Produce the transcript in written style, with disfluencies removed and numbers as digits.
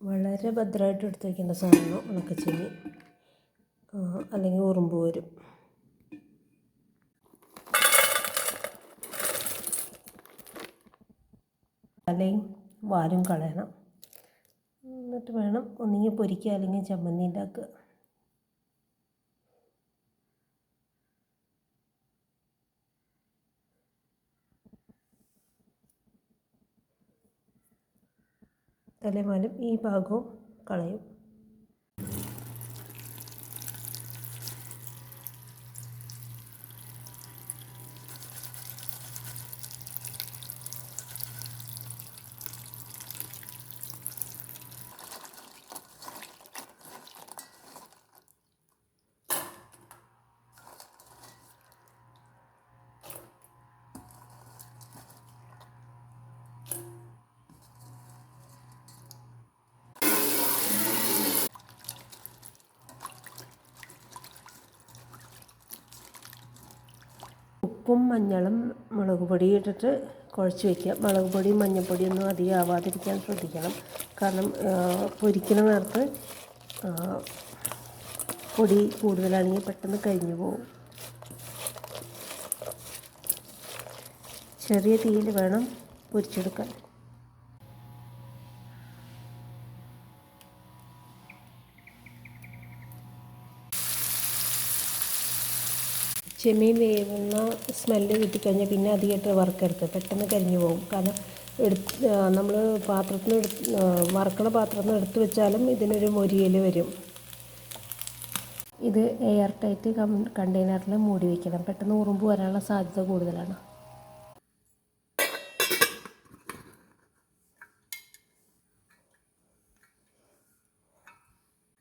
വളരെ ഭദ്രമായിട്ട് എടുത്ത് വയ്ക്കേണ്ട സാധനം ഉണക്കച്ചെമ്മീൻ, അല്ലെങ്കിൽ ഉറുമ്പ് വരും. തലയും വാലും കളയണം. എന്നിട്ട് വേണം ഒന്നുകിൽ പൊരിക്കുക അല്ലെങ്കിൽ ചമ്മന്തി ഉണ്ടാക്കുക. തലയും വാലും ഈ ഭാഗവും കളയും. ഉപ്പും മഞ്ഞളും മുളക് പൊടിയും ഇട്ടിട്ട് കുഴച്ച് വയ്ക്കുക. മുളക് പൊടിയും മഞ്ഞൾപ്പൊടിയൊന്നും അധികം ആവാതിരിക്കാൻ ശ്രദ്ധിക്കണം. കാരണം പൊരിക്കുന്ന നേരത്ത് പൊടി കൂടുതലാണെങ്കിൽ പെട്ടെന്ന് കരിഞ്ഞു പോകും. ചെറിയ തീയിൽ വേണം പൊരിച്ചെടുക്കാൻ. ചെമ്മീൻ വേവുന്ന സ്മെല്ല് കിട്ടിക്കഴിഞ്ഞാൽ പിന്നെ അധികമായിട്ട് വറുക്കരുത്, പെട്ടെന്ന് കരിഞ്ഞു പോകും. കാരണം നമ്മൾ വറുക്കണ പാത്രത്തിൽ നിന്ന് എടുത്ത് വെച്ചാലും ഇതിനൊരു മൊരിയൽ വരും. ഇത് എയർ ടൈറ്റ് കണ്ടെയ്നറിൽ മൂടി വയ്ക്കണം. പെട്ടെന്ന് ഉറുമ്പ് വരാനുള്ള സാധ്യത കൂടുതലാണ്.